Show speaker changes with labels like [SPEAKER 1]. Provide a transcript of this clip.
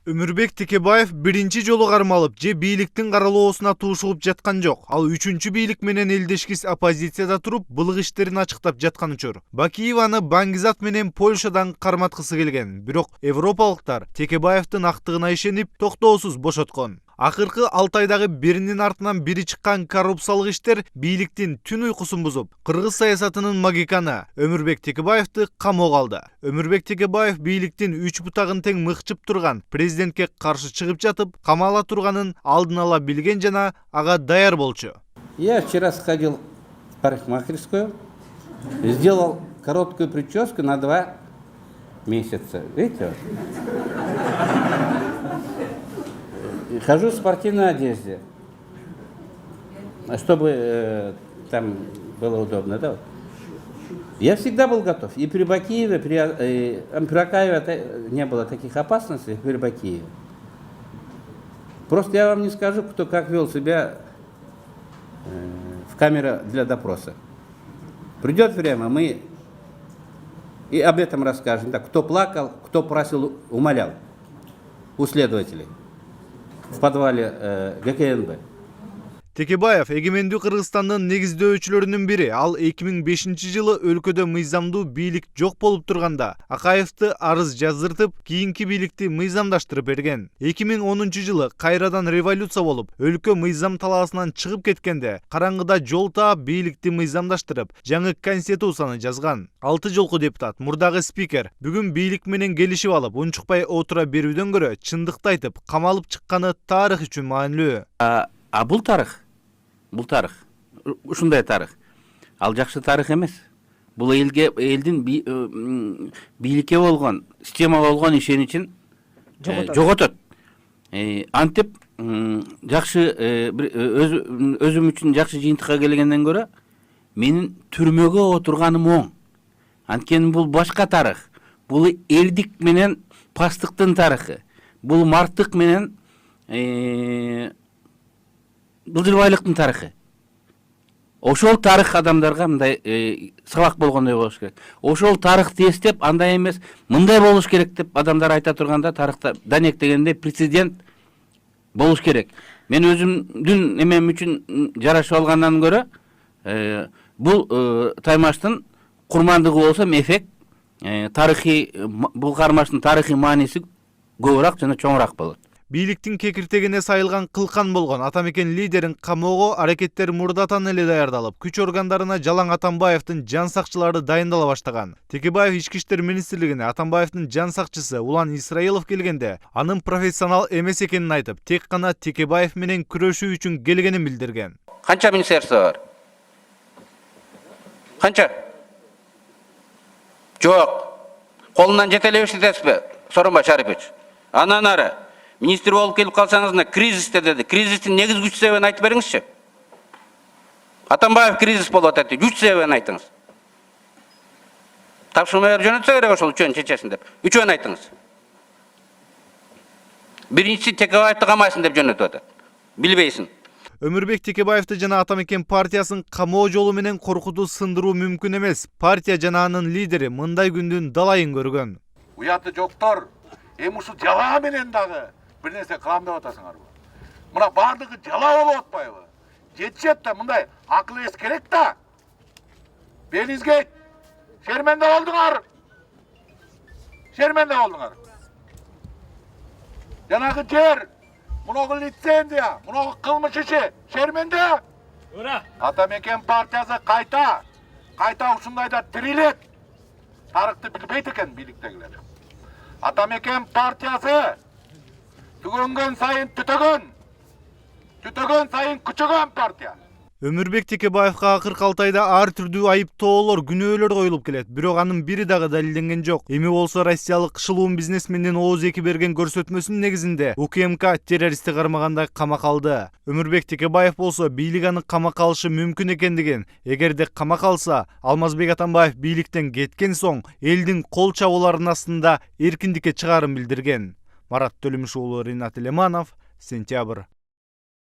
[SPEAKER 1] Өмүрбек Текебаев биринчи жолу кармалып же бийликтин каралоосуна туушулуп жаткан жок. Ал үчүнчү бийлик менен элдешкис оппозицияда туруп, былык иштерин ачыктап жаткан учур. Бакиеваны Баңгизат менен Польшадан карматкысы келген. Бирок европалыктар Текебаевдин актыгына ишенип, токтоосуз бошоткон. Акыркы 6 айдагы биринин артынан бири чыккан коррупциялык иштер бийликтин түн уйкусун бузуп, кыргыз саясатынын магиканы Өмүрбек Текебаевди камоого алды. Өмүрбек Текебаев бийликтин 3 бутагын тең мыкчып турган президентке каршы чыгып жатып, камала турганын алдын ала билген жана ага даяр болчу.
[SPEAKER 2] Я вчера сходил в парикмахерскую, сделал короткую прическу на 2 месяца. Видите? Хожу в спортивной одежде, чтобы там было удобно. Да? Я всегда был готов. И при Бакиеве, при Акаеве не было таких опасностей, при Бакиеве. Просто я вам не скажу, кто как вел себя в камере для допроса. Придет время, мы и об этом расскажем. Так, кто плакал, кто просил, умолял у следователей в подвале ГКНБ.
[SPEAKER 1] Текебаев эгемендүү Кыргызстандын негиздөөчүлөрүнүн бири. Ал 2005 жылы өлкөдө мыйзамдуу бийлик жок болуп турганда Акаевди арыз жаздыртып, кийинки бийликти мыйзамдаштырып берген. 2010 жылы кайрадан революция болуп, өлкө мыйзам талаасынан чыгып кеткенде, караңгыда жол таап бийликти мыйзамдаштырып, жаңы конституцияны жазган. 6 жолку депутат, мурдагы спикер бүгүн бийлик менен келишип алып, унчукпай отура берүүдөн көрө чындыкты айтып, камалып чыкканы тарых үчүн маанилүү.
[SPEAKER 2] Бул тарых. Ушундай тарых. Ал жакшы тарых эмес. Бул элдин бийликке болгон, системага болгон ишеничин жоготот. Антип жакшы өзүм үчүн жакшы жыйынтыкка келгенден көрө менин түрмөгө отурганым оң. Анткени бул башка тарых. Бул элдик менен пастыктын тарыхы. Бул марттык менен былжырбайлыктын тарыхы. Ошол тарых адамдарга мындай сабак болгондой болуш керек. Ошол тарыхты эстеп, андай эмес, мындай болуш керек деп адамдар айта турганда, тарыхта Данек дегенде прецедент болуш керек. Мен өзүмдүн эмем үчүн жарашып алгандан көрө, бул таймаштын курмандыгы болсом эффект тарыхый, бул кармаштын тарыхый мааниси көбүрөөк жана чоңураак болот.
[SPEAKER 1] Бийликтин кекиртегине сайылган кылкан болгон Атамекен лидерин камоого аракеттер мурдатан эле даярдалып, күч органдарына Жалаң Атамбаевдин жан сакчылары дайындала баштаган. Текебаев Ички иштер министрлигине Атамбаевдин жан сакчысы Улан Исраилов келгенде, анын профессионал эмес экенин айтып, тек гана Текебаев менен күрөшүү үчүн келгенин билдирген.
[SPEAKER 2] Канча министерство бар? Канча? Жок. Колунан жетелеп иштетесизби? Сооронбай Шарипович. Анан ары министр болуп келип калсаңыз, кризисте деди. Кризистин негизги күч себебин айтып бериңизчи. Атамбаев кризис болуп атат, күч себебин айтыңыз. Тапшырма берип жөнөтсө керек ошол үчөөнүн чечесин деп. Үчөөнүн айтыңыз. Биринчиси Текебаевди камайсың деп жөнөтүп атат. Билбейсиң.
[SPEAKER 1] Өмүрбек Текебаевди жана Атамекен партиясын камоо жолу менен коркутуу сындыруу мүмкүн эмес. Партия жана анын лидери мындай күндүн далайын көргөн.
[SPEAKER 3] Уяты жоктор, эми ушу жала менен дагы бир нерсе кылам деп атасыңарбы? Мына бардыгы жала болуп атпайбы? Жетишет да, мындай акыл эс керек да. Белиңизге шерменде болдуңар. Шерменде болдуңар. Жанагы жер, мунагы лицензия, мунагы кылмыш иши шерменде. Атамекен партиясы кайта ушундайда тирилет. Тарыхты билбейт экен бийликтегилер. Атамекен партиясы түгөнгөн сайын түтөгөн сайын күчөгөн партия.
[SPEAKER 1] Өмүрбек Текебаевга акыркы 6 айда ар түрдүү айыптоолор, күнөөлөр коюлуп келет. Бирок анын бири дагы далилденген жок. Эми болсо россиялык кышылуун бизнесмендин ооз эки берген көрсөтмөсүнүн негизинде УКМК террористти кармагандай камакка алды. Өмүрбек Текебаев болсо бийлик аны камакка алышы мүмкүн экендигин, эгерде камакка алса, Алмазбек Атамбаев бийликтен кеткен соң элдин кол чабууларынын астында эркиндикке чыгаарын билдирген. Марат Төлөмүш уулу, Ринат Элеманов, Сентябрь.